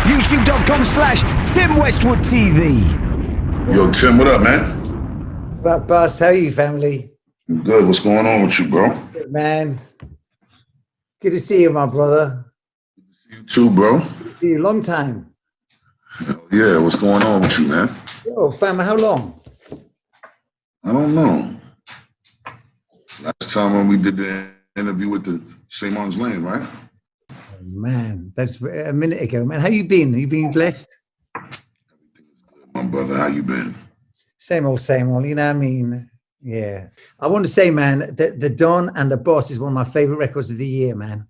YouTube.com/Tim Westwood TV. Yo, Tim, what up, man? What up, boss? How are you, family? I'm good. What's going on with you, bro? Good, man. Good to see you, my brother. You too, bro. See you, long time. Yeah, what's going on with you, man? Yo, fam, how long? I don't know. Last time when we did the interview with the St. Martin's Lane, right? Oh, man, that's a minute ago, man. How you been? You been blessed? My brother, how you been? Same old, you know what I mean? Yeah. I want to say, man, that The Don and the Boss is one of my favorite records of the year, man.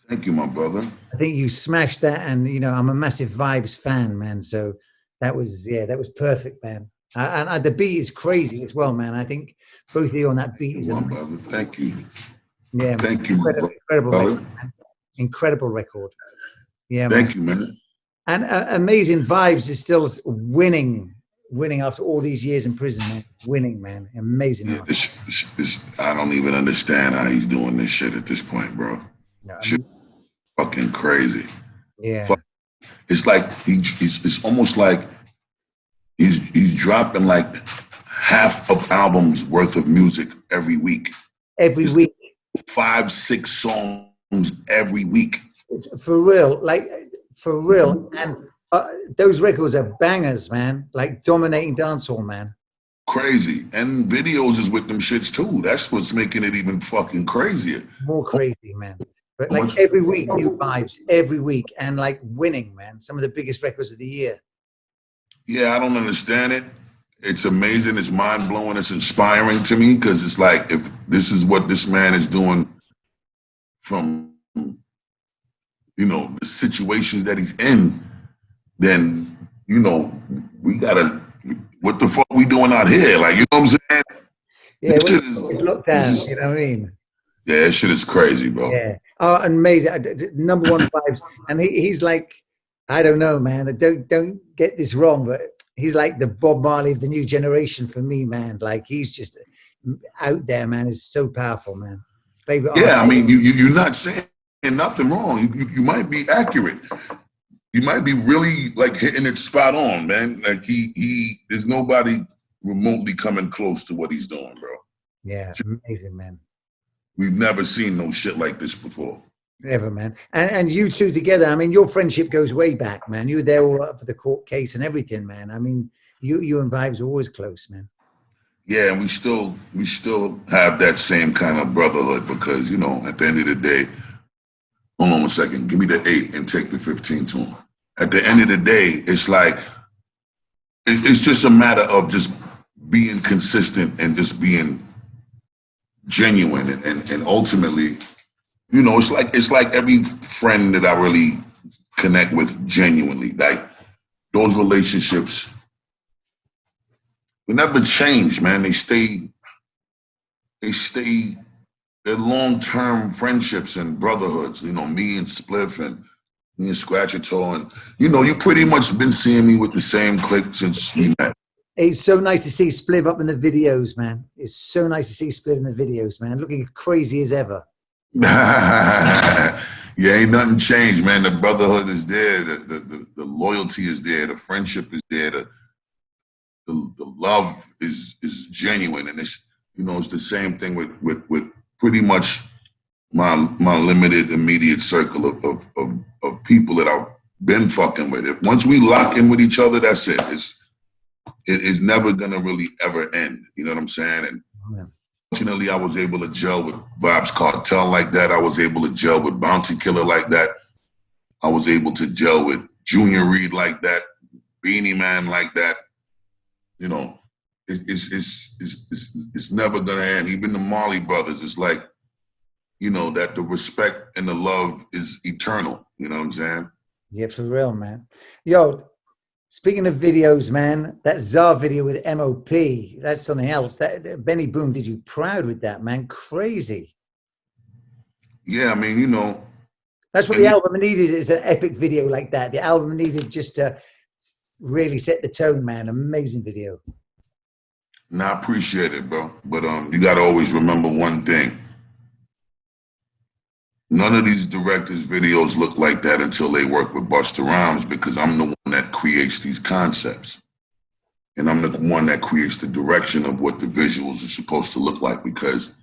Thank you, my brother. I think you smashed that, and, you know, I'm a massive Vybz fan, man. So that was perfect, man. And the beat is crazy as well, man. I think both of you on that beat is my brother. Thank you. Yeah, thank you, incredible record, man. Incredible record. Yeah, thank you, man. And Amazing Vybz is still winning after all these years in prison, man. Winning, man. Amazing. Yeah, this, I don't even understand how he's doing this shit at this point, bro. No, shit, fucking crazy. Yeah. It's like it's almost like he's dropping like half of albums worth of music every week. Every week. 5-6 songs every week. For real, like for real. And those records are bangers, man. Like dominating dancehall, man. Crazy. And videos is with them shits too. That's what's making it even fucking crazier. More crazy, man. But like every week, new vibes, every week, and like winning, man. Some of the biggest records of the year. Yeah, I don't understand it. It's amazing. It's mind blowing. It's inspiring to me because it's like if this is what this man is doing from, you know, the situations that he's in, then, you know, we gotta, what the fuck we doing out here? Like, you know what I'm saying? Yeah, it's locked down, you know what I mean? Yeah, that shit is crazy, bro. Yeah. Oh, amazing. Number one Vybz. And he's like, I don't know, man. Don't get this wrong, but he's like the Bob Marley of the new generation for me, man. Like he's just out there, man. It's so powerful, man. Favorite Yeah, artist. I mean, you're not saying nothing wrong. You might be accurate. You might be really like hitting it spot on, man. Like there's nobody remotely coming close to what he's doing, bro. Yeah, amazing, man. We've never seen no shit like this before. Never, man. And you two together, I mean, your friendship goes way back, man. You were there all up for the court case and everything, man. I mean, you and Vybz are always close, man. Yeah, and we still have that same kind of brotherhood because, you know, at the end of the day, hold on 1 second, give me the 8 and take the 15 to him. At the end of the day, it's like, it's just a matter of just being consistent and just being genuine and ultimately, you know, it's like every friend that I really connect with genuinely, like those relationships, they never change, man. They're long-term friendships and brotherhoods. You know, me and Spliff and me and Scratchator, and you know, you pretty much been seeing me with the same clique since we met. It's so nice to see Spliff up in the videos, man. It's so nice to see Spliff in the videos, man. Looking crazy as ever. Yeah, ain't nothing changed, man. The brotherhood is there. The loyalty is there. The friendship is there. The love is genuine, and it's, you know, it's the same thing with pretty much my limited immediate circle of people that I've been fucking with. If once we lock in with each other, that's it. It is never gonna really ever end. You know what I'm saying? And fortunately, I was able to gel with Vybz Kartel like that. I was able to gel with Bounty Killer like that. I was able to gel with Junior Reed like that, Beanie Man like that. You know, it's never gonna end. Even the Marley brothers, it's like, you know, that the respect and the love is eternal. You know what I'm saying? Yeah, for real, man. Yo, speaking of videos, man, that Czar video with M.O.P, that's something else. That Benny Boom did you proud with that, man. Crazy. Yeah, I mean, you know. That's what the album needed, is an epic video like that. The album needed just to really set the tone, man. Amazing video. No, I appreciate it, bro. But you got to always remember one thing. none of these directors' videos look like that until they work with Busta Rhymes, because I'm the one that creates these concepts. And I'm the one that creates the direction of what the visuals are supposed to look like, because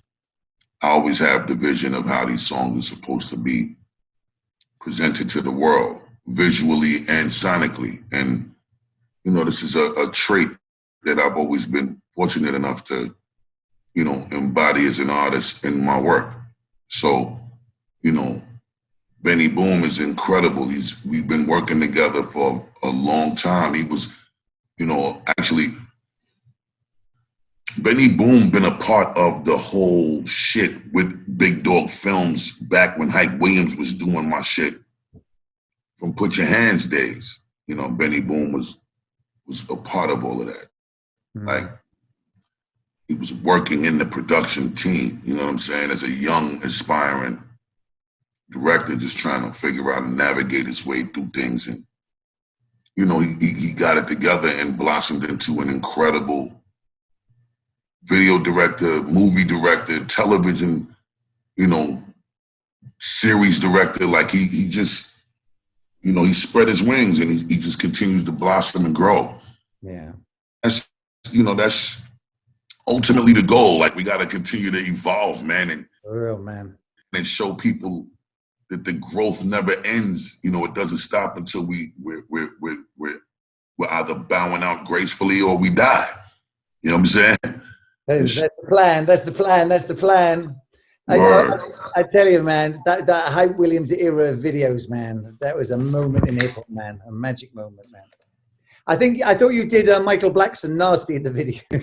I always have the vision of how these songs are supposed to be presented to the world, visually and sonically. And, you know, this is a trait that I've always been fortunate enough to, you know, embody as an artist in my work. So, you know, Benny Boom is incredible. We've been working together for a long time. He was, you know, actually, Benny Boom been a part of the whole shit with Big Dog Films back when Hype Williams was doing my shit from Put Your Hands days. You know, Benny Boom was a part of all of that. Like, he was working in the production team, you know what I'm saying, as a young, aspiring director, just trying to figure out and navigate his way through things. And, you know, he got it together and blossomed into an incredible video director, movie director, television, you know, series director. Like, he just, you know, he spread his wings and he just continues to blossom and grow. Yeah. That's, you know, that's ultimately the goal. Like, we got to continue to evolve, man, and For real, man. And show people that the growth never ends. You know, it doesn't stop until we're either bowing out gracefully or we die. You know what I'm saying? That's the plan. That's the plan. That's the plan. I tell you, man, that Hype Williams era of videos, man, that was a moment in hip hop, man, a magic moment, man. I thought you did Michael Blackson nasty in the video. You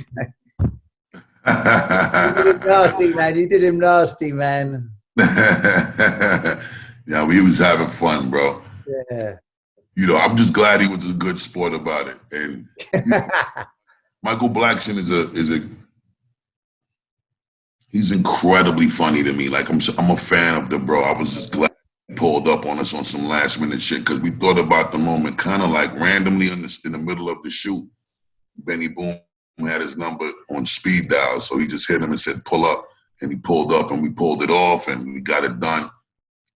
did him nasty, man. You did him nasty, man. Yeah, we was having fun, bro. Yeah. You know, I'm just glad he was a good sport about it. And you know, Michael Blackson he's incredibly funny to me. Like, I'm a fan of the bro. I was just glad he pulled up on us on some last minute shit, because we thought about the moment kind of like randomly in the middle of the shoot. Benny Boom had his number on speed dial, so he just hit him and said, pull up. And he pulled up and we pulled it off and we got it done.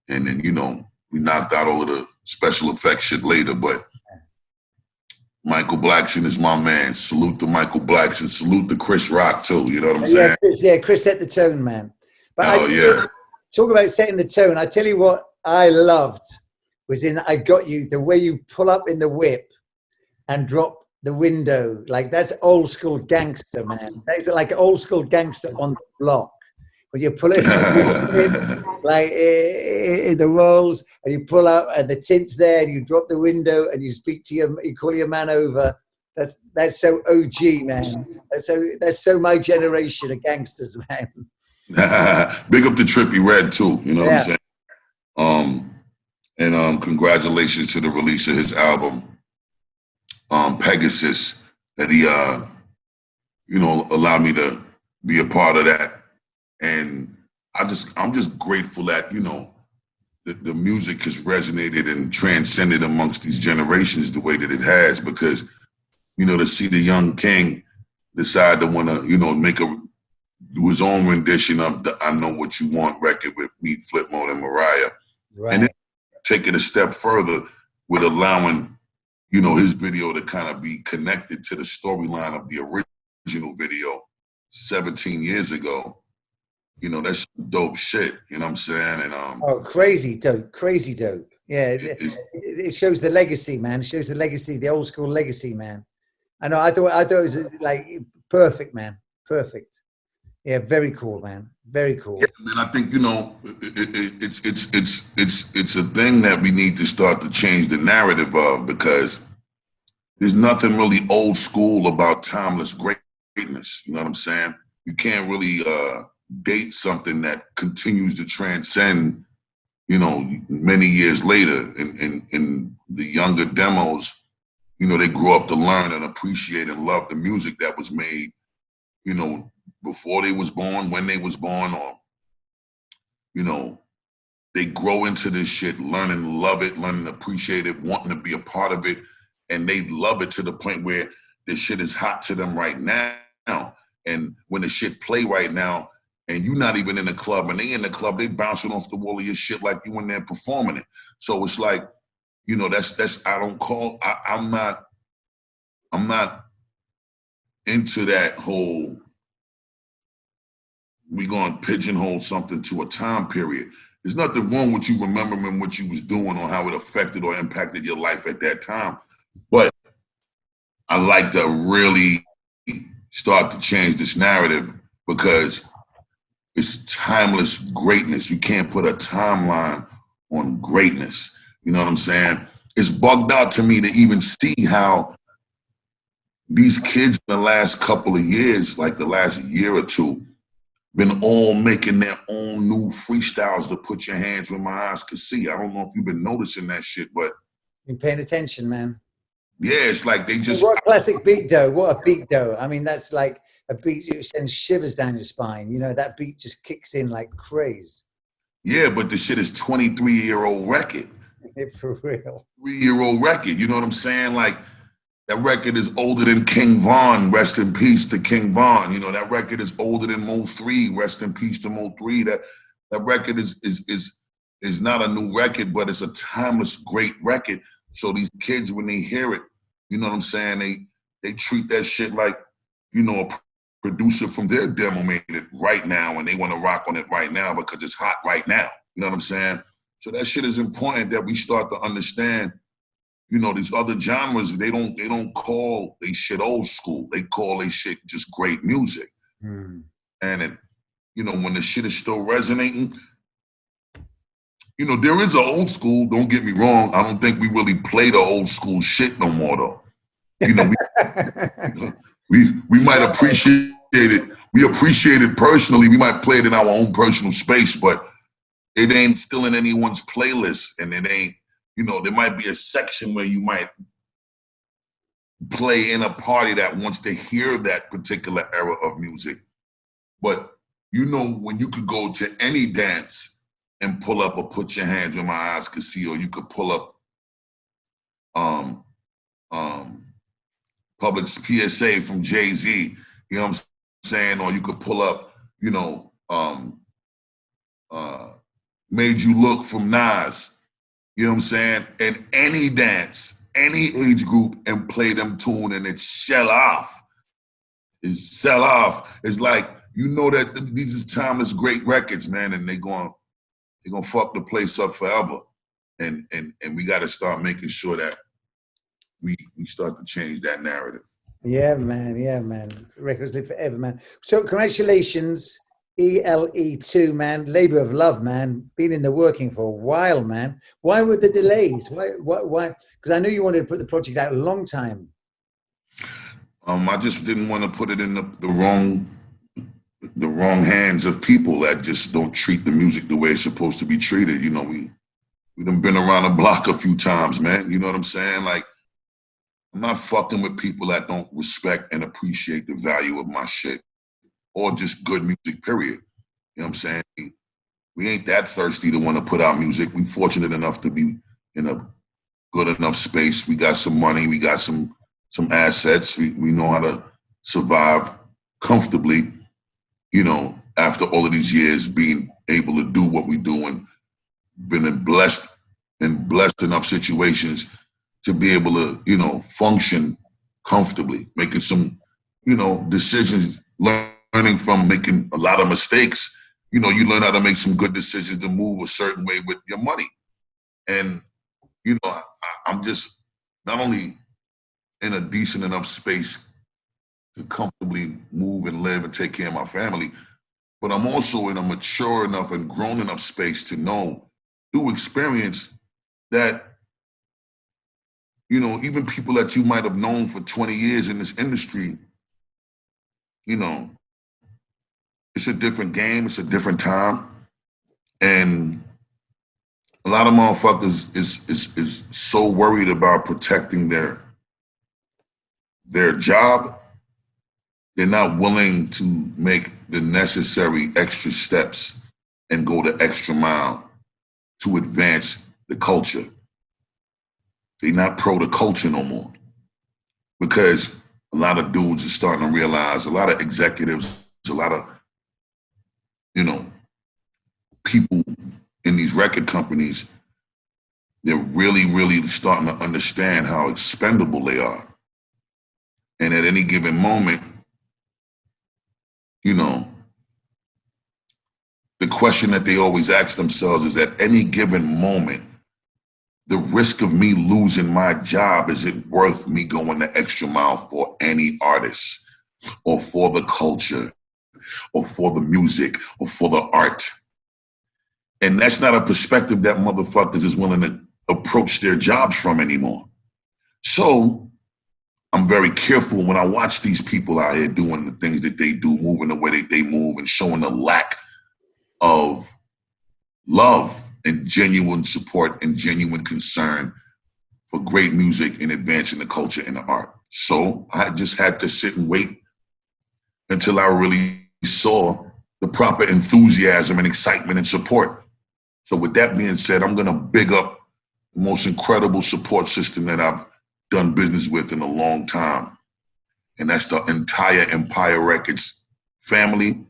And then, you know, we knocked out all of the special effects shit later. But Michael Blackson is my man. Salute to Michael Blackson. Salute to Chris Rock, too. You know what I'm saying? Chris set the tone, man. But yeah. Talk about setting the tone. I tell you what I loved was in I Got You, the way you pull up in the whip and drop the window. Like, that's old school gangster, man. That's like old school gangster on the block. When you pull it like in the rolls, and you pull up and the tint's there, and you drop the window and you speak to you call your man over. That's so OG, man. That's so my generation of gangsters, man. Big up to Trippie Redd too. You know what I'm saying? And congratulations to the release of his album, Pegasus, that he you know, allowed me to be a part of that. And I'm just grateful that, you know, the music has resonated and transcended amongst these generations the way that it has, because, you know, to see the young king decide to want to, you know, do his own rendition of the I Know What You Want record with Meet Flipmode and Mariah. Right. And then take it a step further with allowing, you know, his video to kind of be connected to the storyline of the original video 17 years ago. You know, that's dope shit. You know what I'm saying? And oh, crazy dope. Yeah, it shows the legacy, man. It shows the legacy, the old school legacy, man. I know. I thought it was like perfect, man. Perfect. Yeah, very cool, man. Very cool. Yeah, man. I think, you know, it's a thing that we need to start to change the narrative of, because there's nothing really old school about timeless greatness. You know what I'm saying? You can't really date something that continues to transcend, you know, many years later. In the younger demos, you know, they grew up to learn and appreciate and love the music that was made, you know, before they was born, when they was born, or, you know, they grow into this shit, learning to love it, learning to appreciate it, wanting to be a part of it. And they love it to the point where this shit is hot to them right now. And when the shit play right now, and you're not even in the club, and they in the club, they bouncing off the wall of your shit like you in there performing it. So it's like, you know, that's I don't call, I'm not into that whole, we gonna pigeonhole something to a time period. There's nothing wrong with you remembering what you was doing or how it affected or impacted your life at that time. But I like to really start to change this narrative because it's timeless greatness. You can't put a timeline on greatness. You know what I'm saying? It's bugged out to me to even see how these kids in the last couple of years, like the last year or two, been all making their own new freestyles to put your hands where my eyes could see. I don't know if you've been noticing that shit, but Been paying attention, man. yeah, it's like they just. What a classic beat, though. What a beat, though. I mean, that's like a beat that sends shivers down your spine. You know, that beat just kicks in like crazy. Yeah, but the shit is 23-year-old record. For real. 3-year-old record. You know what I'm saying? Like, that record is older than King Von. Rest in peace to King Von. You know, that record is older than Mo3. Rest in peace to Mo3. That record is not a new record, but it's a timeless, great record. So these kids, when they hear it, you know what I'm saying? They treat that shit like, you know, a producer from their demo made it right now, and they want to rock on it right now because it's hot right now. You know what I'm saying? So that shit is important that we start to understand. You know, these other genres, they don't call they shit old school. They call they shit just great music. And it, you know, when the shit is still resonating, you know, there is an old school, don't get me wrong. I don't think we really play the old school shit no more though. You know, we might appreciate it. We appreciate it personally. We might play it in our own personal space, but it ain't still in anyone's playlist, and it ain't, you know, there might be a section where you might play in a party that wants to hear that particular era of music. But, you know, when you could go to any dance and pull up or put your hands where my eyes could see, or you could pull up Public PSA from Jay-Z, you know what I'm saying? Or you could pull up, you know, Made You Look from Nas. You know what I'm saying? And any dance, any age group, and play them tune, and it's sell off. It's sell off. It's like, you know that these is timeless great records, man, and they're gonna fuck the place up forever. And we gotta start making sure that we start to change that narrative. Yeah, man. Yeah, man. Records live forever, man. So congratulations, E.L.E.2, man. Labor of love, man. Been in the working for a while, man. Why were the delays? Why? Because I knew you wanted to put the project out a long time. I just didn't want to put it in the wrong hands of people that just don't treat the music the way it's supposed to be treated. You know, we done been around the block a few times, man. You know what I'm saying? Like, I'm not fucking with people that don't respect and appreciate the value of my shit or just good music, period. You know what I'm saying? We ain't that thirsty to want to put out music. We fortunate enough to be in a good enough space. We got some money. We got some assets. We know how to survive comfortably, you know, after all of these years being able to do what we do and been blessed enough situations to be able to, you know, function comfortably, making some, you know, decisions, learning from making a lot of mistakes. You know, you learn how to make some good decisions to move a certain way with your money. And, you know, I'm just not only in a decent enough space to comfortably move and live and take care of my family, but I'm also in a mature enough and grown enough space to know through experience that, you know, even people that you might have known for 20 years in this industry, you know, it's a different game, it's a different time. And a lot of motherfuckers is so worried about protecting their job, they're not willing to make the necessary extra steps and go the extra mile to advance the culture. They're not pro the culture no more, because a lot of dudes are starting to realize, a lot of executives, a lot of you know, people in these record companies, they're really, really starting to understand how expendable they are. And at any given moment, you know, the question that they always ask themselves is, at any given moment, the risk of me losing my job, is it worth me going the extra mile for any artist or for the culture or for the music or for the art? And that's not a perspective that motherfuckers is willing to approach their jobs from anymore. So I'm very careful when I watch these people out here doing the things that they do, moving the way that they move, and showing the lack of love and genuine support and genuine concern for great music and advancing the culture and the art. So I just had to sit and wait until I really saw the proper enthusiasm and excitement and support. So with that being said, I'm gonna big up the most incredible support system that I've done business with in a long time. And that's the entire Empire Records family.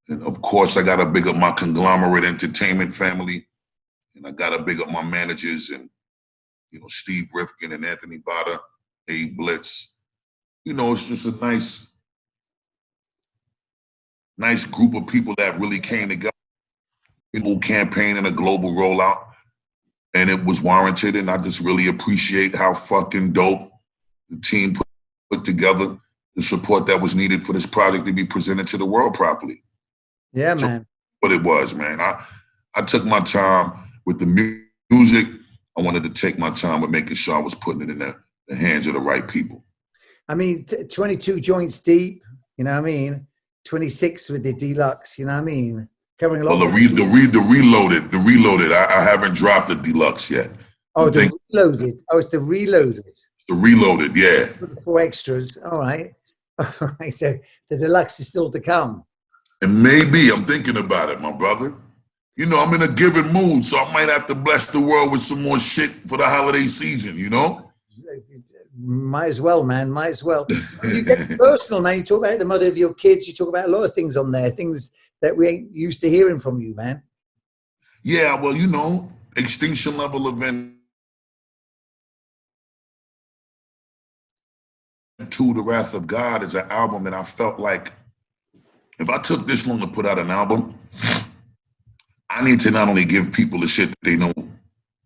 And of course, I gotta big up my conglomerate entertainment family. And I gotta big up my managers and, you know, Steve Rifkin and Anthony Bada, Abe Blitz. You know, it's just a nice group of people that really came together. A global campaign and a global rollout. And it was warranted, and I just really appreciate how fucking dope the team put together the support that was needed for this project to be presented to the world properly. Yeah, So man. what it was, man. I took my time with the music. I wanted to take my time with making sure I was putting it in the hands of the right people. I mean, 22 joints deep, you know what I mean? 26 with the deluxe, you know what I mean? Covering a lot. Well, the reloaded. I haven't dropped the deluxe yet. Oh, the reloaded. Oh, it's the reloaded. The reloaded, yeah. 4 extras. All right. All right. So the deluxe is still to come. And maybe I'm thinking about it, my brother. You know, I'm in a giving mood, so I might have to bless the world with some more shit for the holiday season, you know? Might as well, man. Might as well. You get personal, man. You talk about the mother of your kids. You talk about a lot of things on there, things that we ain't used to hearing from you, man. Yeah, well, you know, Extinction Level Event 2, The Wrath of God, is an album that I felt like if I took this long to put out an album, I need to not only give people the shit that they know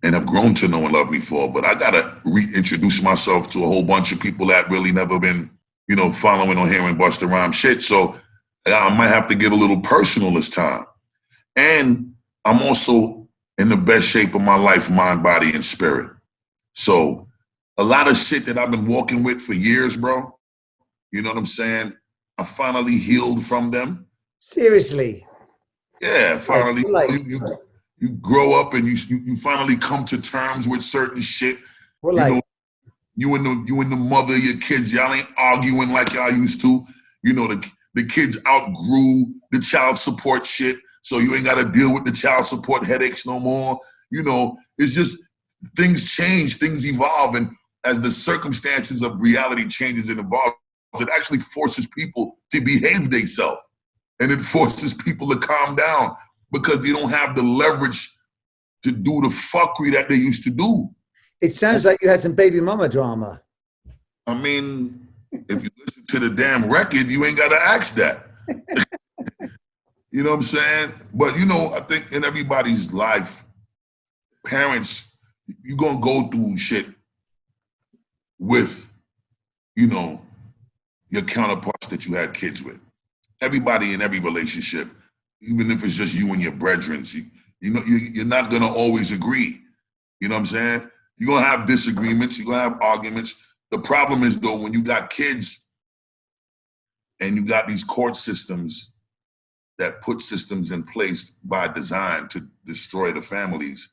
and have grown to know and love me for, but I gotta reintroduce myself to a whole bunch of people that really never been, you know, following or hearing Busta Rhymes shit. So I might have to get a little personal this time. And I'm also in the best shape of my life, mind, body, and spirit. So a lot of shit that I've been walking with for years, bro, you know what I'm saying? I finally healed from them. Seriously? Yeah, finally. You grow up and you finally come to terms with certain shit. What, like? You and the mother of your kids, y'all ain't arguing like y'all used to. You know, the kids outgrew the child support shit, so you ain't gotta deal with the child support headaches no more. You know, it's just things change, things evolve, and as the circumstances of reality changes and evolves, it actually forces people to behave themselves. And it forces people to calm down because they don't have the leverage to do the fuckery that they used to do. It sounds like you had some baby mama drama. I mean, if you listen to the damn record, you ain't got to ask that. You know what I'm saying? But, you know, I think in everybody's life, parents, you're going to go through shit with, you know, your counterparts that you had kids with. Everybody in every relationship, even if it's just you and your brethren, you know, you're not gonna always agree. You know what I'm saying? You're gonna have disagreements, you're gonna have arguments. The problem is though, when you got kids and you got these court systems that put systems in place by design to destroy the families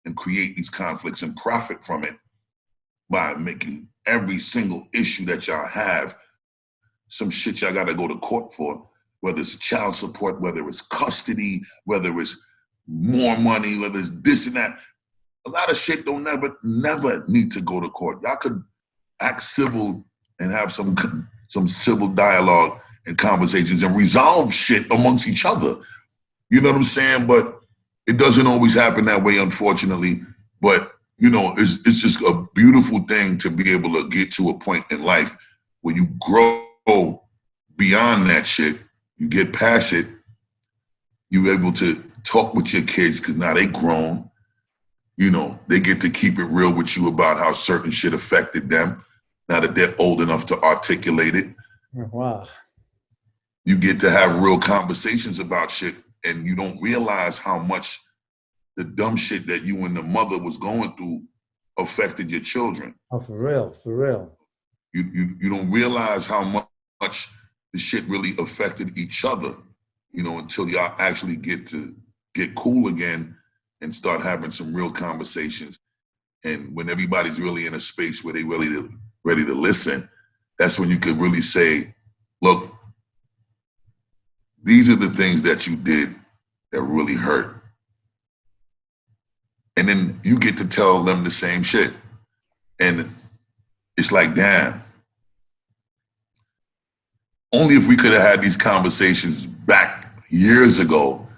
and create these conflicts and profit from it by making every single issue that y'all have some shit y'all gotta go to court for. Whether it's child support, whether it's custody, whether it's more money, whether it's this and that. A lot of shit don't never need to go to court. Y'all could act civil and have some civil dialogue and conversations and resolve shit amongst each other. You know what I'm saying? But it doesn't always happen that way, unfortunately. But you know, it's just a beautiful thing to be able to get to a point in life where you grow beyond that shit. You get past it. You're able to talk with your kids because now they grown. You know, they get to keep it real with you about how certain shit affected them now that they're old enough to articulate it. Wow. You get to have real conversations about shit, and you don't realize how much the dumb shit that you and the mother was going through affected your children. Oh, for real, for real. You don't realize how much the shit really affected each other, you know, until y'all actually get cool again and start having some real conversations. And when everybody's really in a space where they really ready to listen, that's when you could really say, look, these are the things that you did that really hurt. And then you get to tell them the same shit. And it's like, damn. Only if we could have had these conversations back years ago,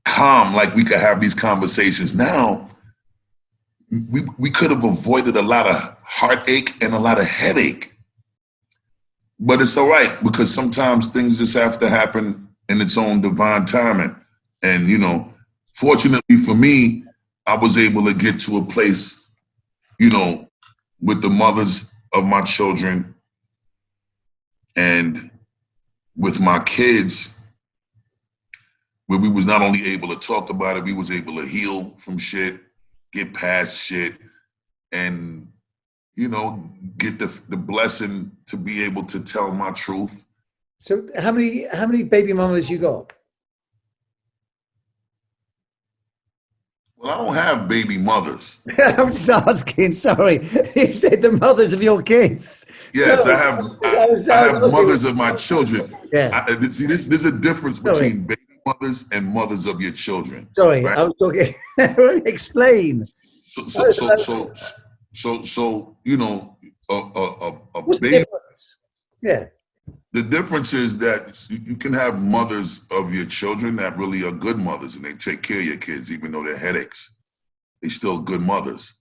calm, like we could have these conversations now, we could have avoided a lot of heartache and a lot of headache. But it's all right, because sometimes things just have to happen in its own divine timing. And, you know, fortunately for me, I was able to get to a place, you know, with the mothers of my children and with my kids, where we was not only able to talk about it, we was able to heal from shit, get past shit, and, you know, get the blessing to be able to tell my truth. So how many baby mamas you got? Well, I don't have baby mothers. I'm just asking. Sorry, you said the mothers of your kids. Yes, Sorry. I have mothers of my children. Yeah. See, there's a difference Sorry. between baby mothers and mothers of your children. Sorry, right? I was talking. Explain. So you know, a What's the baby. difference? Yeah. The difference is that you can have mothers of your children that really are good mothers and they take care of your kids, even though they're headaches. They're still good mothers.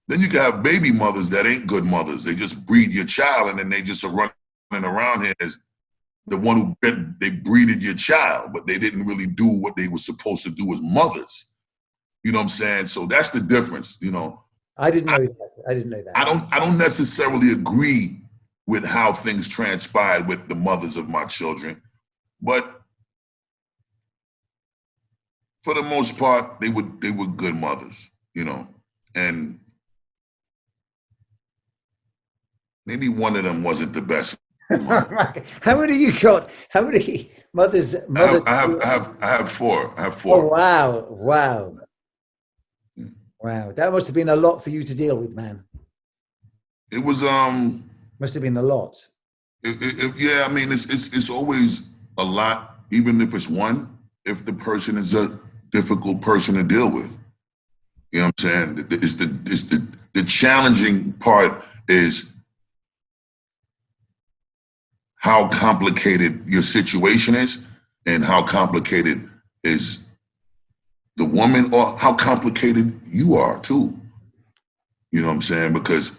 Then you can have baby mothers that ain't good mothers. They just breed your child and then they just are running around here as the one they breeded your child, but they didn't really do what they were supposed to do as mothers. You know what I'm saying? So that's the difference, you know. I didn't know that. I didn't know that. I don't necessarily agree with how things transpired with the mothers of my children, but for the most part, they were good mothers, you know, and maybe one of them wasn't the best. How many you got? How many mothers? I have four. I have four. Oh wow, wow, wow! That must have been a lot for you to deal with, man. It was Must have been a lot. Yeah, I mean, it's always a lot, even if it's one, if the person is a difficult person to deal with. You know what I'm saying? It's the challenging part is how complicated your situation is and how complicated is the woman, or how complicated you are too. You know what I'm saying? Because,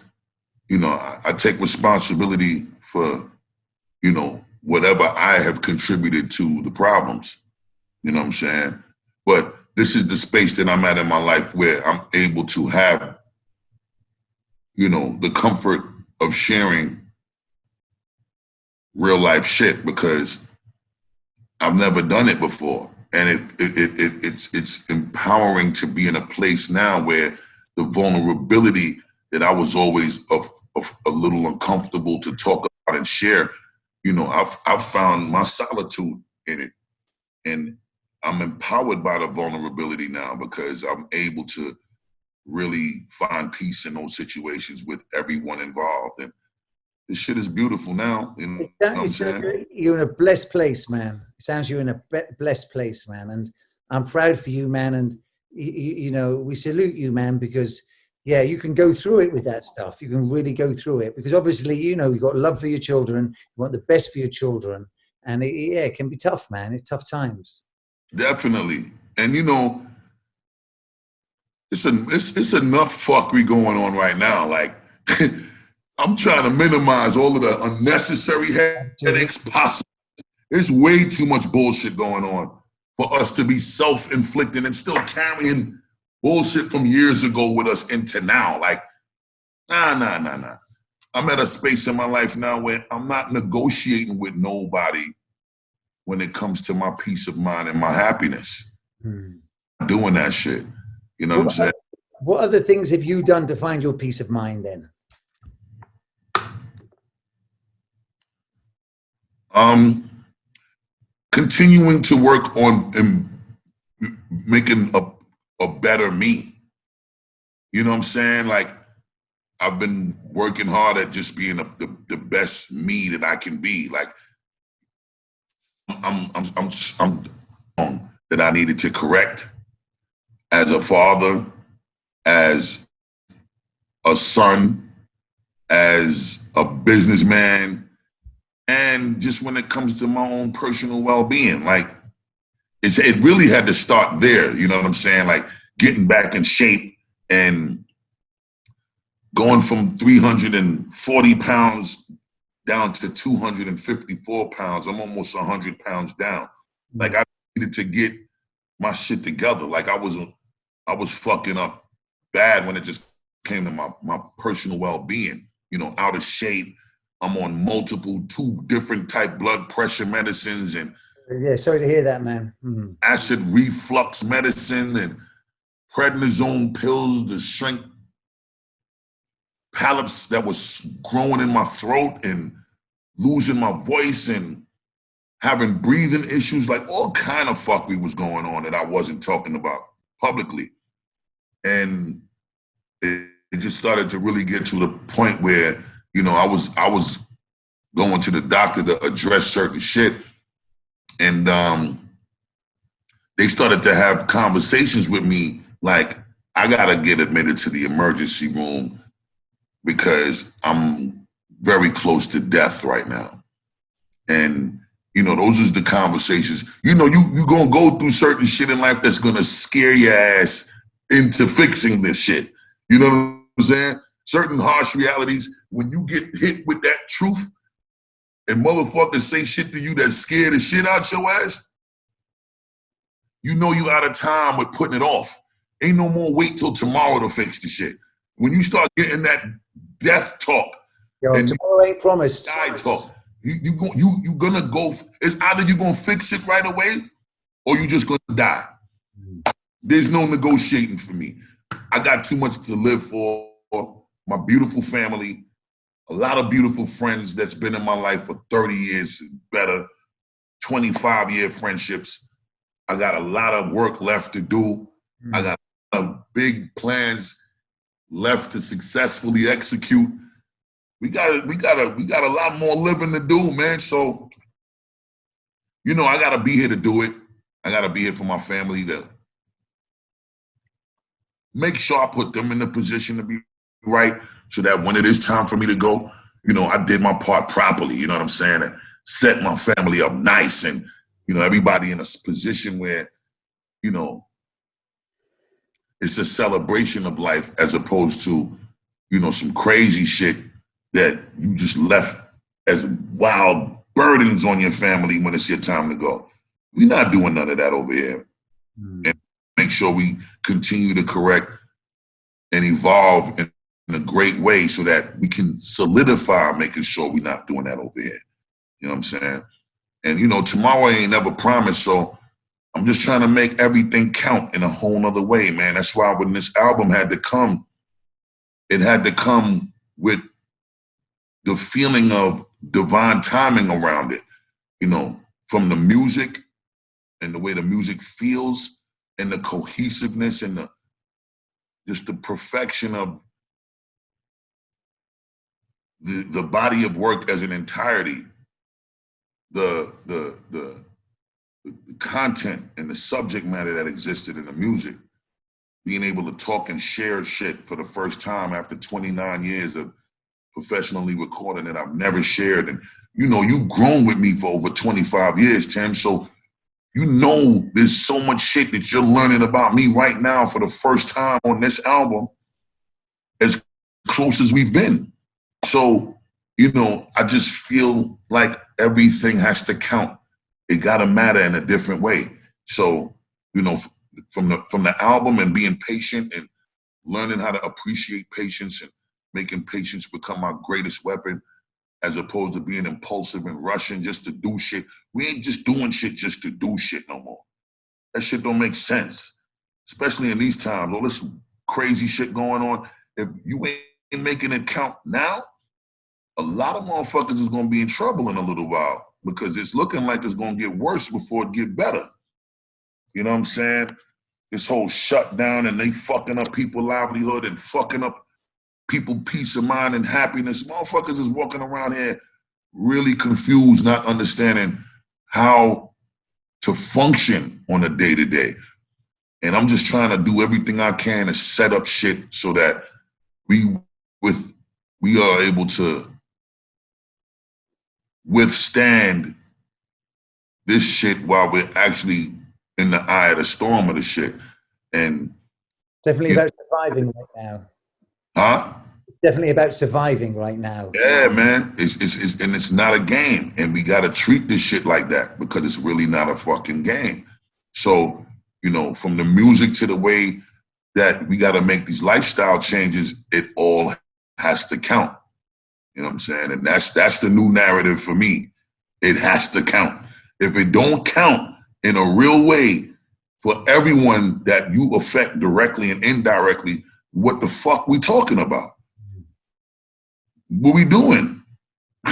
you know, I take responsibility for, you know, whatever I have contributed to the problems. You know what I'm saying? But this is the space that I'm at in my life where I'm able to have, you know, the comfort of sharing real life shit, because I've never done it before. And it's empowering to be in a place now where the vulnerability that I was always a little uncomfortable to talk about and share, you know, I've found my solitude in it. And I'm empowered by the vulnerability now because I'm able to really find peace in those situations with everyone involved. And this shit is beautiful now. You know what I'm saying? You're in a blessed place, man. It sounds you're in a blessed place, man. And I'm proud for you, man. And, you know, we salute you, man, because, yeah, you can go through it with that stuff. You can really go through it because obviously, you know, you've got love for your children. You want the best for your children. And yeah, it can be tough, man. It's tough times. Definitely. And you know, it's enough fuckery going on right now. Like I'm trying to minimize all of the unnecessary headaches possible. There's way too much bullshit going on for us to be self-inflicting and still carrying bullshit from years ago with us into now. Like, nah. I'm at a space in my life now where I'm not negotiating with nobody when it comes to my peace of mind and my happiness. Doing that shit. You know what I'm saying? What other things have you done to find your peace of mind then? Continuing to work on making a better me. You know what I'm saying? Like, I've been working hard at just being the best me that I can be. Like, I'm that I needed to correct as a father, as a son, as a businessman, and just when it comes to my own personal well-being. Like, it really had to start there, you know what I'm saying? Like, getting back in shape and going from 340 pounds down to 254 pounds. I'm almost 100 pounds down. Like, I needed to get my shit together. Like, I was fucking up bad when it just came to my personal well-being. You know, out of shape. I'm on two different type blood pressure medicines and yeah, sorry to hear that, man. acid reflux medicine and prednisone pills to shrink polyps that was growing in my throat and losing my voice and having breathing issues. Like, all kind of fuckery was going on that I wasn't talking about publicly. And it just started to really get to the point where, you know, I was going to the doctor to address certain shit. And they started to have conversations with me like, I gotta get admitted to the emergency room because I'm very close to death right now. And, you know, those is the conversations. You know, you gonna go through certain shit in life that's gonna scare your ass into fixing this shit. You know what I'm saying? Certain harsh realities, when you get hit with that truth and motherfuckers say shit to you that scare the shit out your ass, you know you out of time with putting it off. Ain't no more wait till tomorrow to fix the shit. When you start getting that death talk, and tomorrow ain't promised. Die talk, you gonna go. It's either you gonna fix it right away, or you just gonna die. There's no negotiating for me. I got too much to live for. My beautiful family, a lot of beautiful friends that's been in my life for 30 years and better, 25-year friendships. I got a lot of work left to do. I got big plans left to successfully execute. We got a lot more living to do, man. So, you know, I gotta be here to do it. I gotta be here for my family to make sure I put them in the position to be right, so that when it is time for me to go, you know, I did my part properly, you know what I'm saying? And set my family up nice, and, you know, everybody in a position where, you know, it's a celebration of life as opposed to, you know, some crazy shit that you just left as wild burdens on your family when it's your time to go. We're not doing none of that over here. And make sure we continue to correct and evolve in a great way so that we can solidify making sure we're not doing that over here. You know what I'm saying? And, you know, tomorrow ain't never promised, so I'm just trying to make everything count in a whole nother way, man. That's why when this album had to come, it had to come with the feeling of divine timing around it, you know, from the music and the way the music feels and the cohesiveness and just the perfection of the body of work as an entirety, the content and the subject matter that existed in the music, being able to talk and share shit for the first time after 29 years of professionally recording that I've never shared. And, you know, you've grown with me for over 25 years, Tim. So, you know, there's so much shit that you're learning about me right now for the first time on this album, as close as we've been. So, you know, I just feel like everything has to count. It gotta matter in a different way. So, you know, from the album and being patient and learning how to appreciate patience and making patience become our greatest weapon, as opposed to being impulsive and rushing just to do shit. We ain't just doing shit just to do shit no more. That shit don't make sense, especially in these times. All this crazy shit going on. If you ain't making it count now, a lot of motherfuckers is gonna be in trouble in a little while, because it's looking like it's gonna get worse before it get better. You know what I'm saying? This whole shutdown, and they fucking up people's livelihood and fucking up people peace of mind and happiness. Motherfuckers is walking around here really confused, not understanding how to function on a day-to-day. And I'm just trying to do everything I can to set up shit so that we are able to withstand this shit while we're actually in the eye of the storm of the shit. And definitely about surviving right now. Huh? Definitely about surviving right now. Yeah, man. It's not a game. And we gotta treat this shit like that, because it's really not a fucking game. So, you know, from the music to the way that we gotta make these lifestyle changes, it all has to count. You know what I'm saying? And that's the new narrative for me. It has to count. If it don't count in a real way for everyone that you affect directly and indirectly, what the fuck we talking about? What we doing?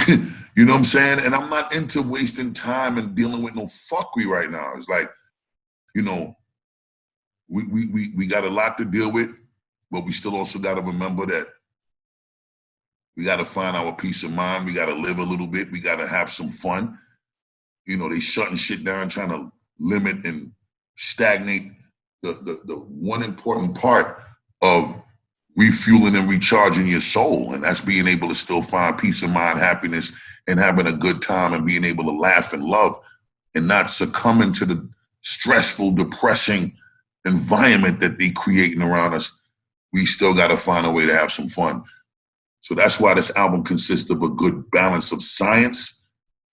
You know what I'm saying? And I'm not into wasting time and dealing with no fuckery right now. It's like, you know, we got a lot to deal with, but we still also got to remember that we got to find our peace of mind. We got to live a little bit. We got to have some fun. You know, they shutting shit down, trying to limit and stagnate the one important part of refueling and recharging your soul. And that's being able to still find peace of mind, happiness, and having a good time, and being able to laugh and love, and not succumbing to the stressful, depressing environment that they creating around us. We still got to find a way to have some fun. So that's why this album consists of a good balance of science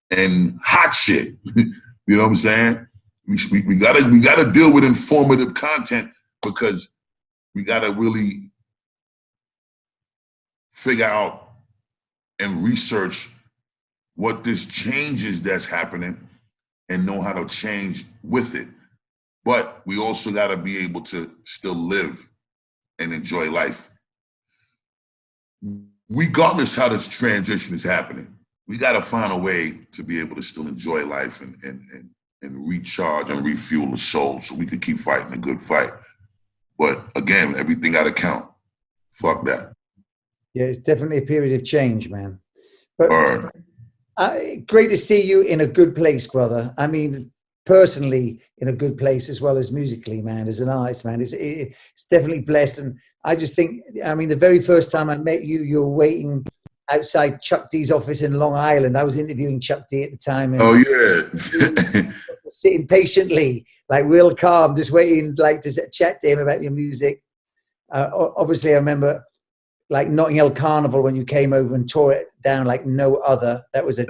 and hot shit. You know what I'm saying? We gotta deal with informative content, because we gotta really figure out and research what this change is that's happening and know how to change with it. But we also gotta be able to still live and enjoy life, regardless how this transition is happening. We got to find a way to be able to still enjoy life and recharge and refuel the soul, so we can keep fighting a good fight. But again, everything got to count. Fuck that. Yeah, it's definitely a period of change, man. But All right. great to see you in a good place, brother. I mean, personally in a good place, as well as musically, man, as an artist, man. It's definitely blessed. And I just think, I mean, the very first time I met you, you were waiting outside Chuck D's office in Long Island. I was interviewing Chuck D at the time. And oh, yeah. sitting patiently, like real calm, just waiting, like to chat to him about your music. Obviously, I remember like Notting Hill Carnival when you came over and tore it down like no other. That was a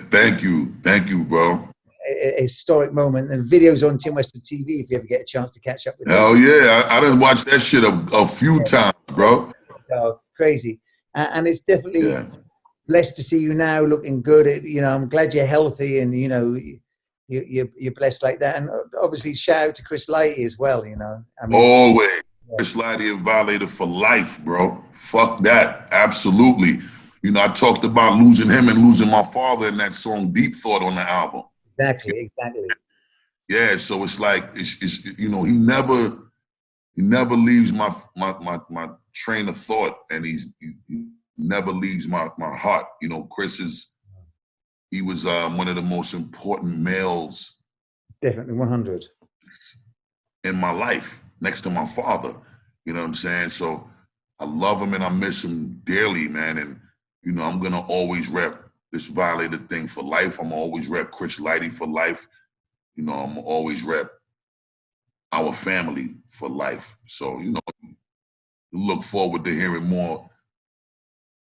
thank you, bro. A historic moment, and videos on Tim Westwood TV if you ever get a chance to catch up with them. Hell yeah, I done watched that shit a few times, bro. Oh, crazy. And it's definitely blessed to see you now looking good. You know, I'm glad you're healthy, and you know, you're blessed like that. And obviously shout out to Chris Lighty as well, you know. I mean, always. Chris Lighty and Violator for life, bro. Fuck that. Absolutely. You know, I talked about losing him and losing my father in that song Deep Thought on the album. Exactly. Yeah, so it's like it's you know, he never leaves my train of thought, and he never leaves my heart. You know, he was one of the most important males, definitely 100, in my life, next to my father. You know what I'm saying? So I love him and I miss him dearly, man. And, you know, I'm going to always rep this Violator thing for life. I'm always rep Chris Lighty for life. You know, I'm always rep our family for life. So, you know, look forward to hearing more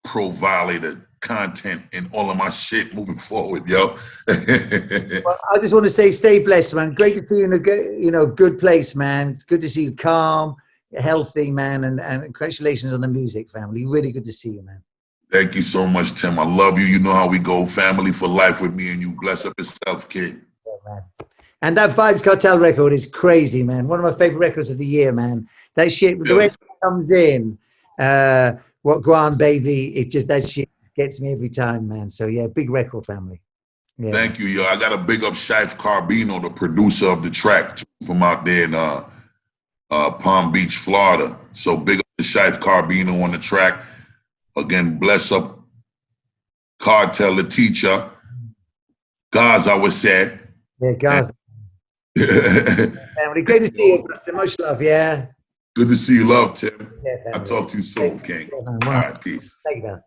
pro-Violator content and all of my shit moving forward, yo. Well, I just want to say, stay blessed, man. Great to see you in a good, good place, man. It's good to see you calm, healthy, man, and congratulations on the music, family. Really good to see you, man. Thank you so much, Tim. I love you. You know how we go, family for life with me and you. Bless up yourself, kid. Yeah, man. And that Vybz Kartel record is crazy, man. One of my favorite records of the year, man. That shit, the way it comes in, what Guan baby, it just, that shit gets me every time, man. So yeah, big record, family. Yeah. Thank you, yo. I got to big up Shife Carbino, the producer of the track, from out there in Palm Beach, Florida. So big up to Shife Carbino on the track. Again, bless up Kartel, the teacher. Guys, I would say. Yeah, guys. Family, great to see you. So much love, yeah. Good to see you, love, Tim. Yeah, I'll talk to you soon, King. Yeah, All right, peace. Thank you, man.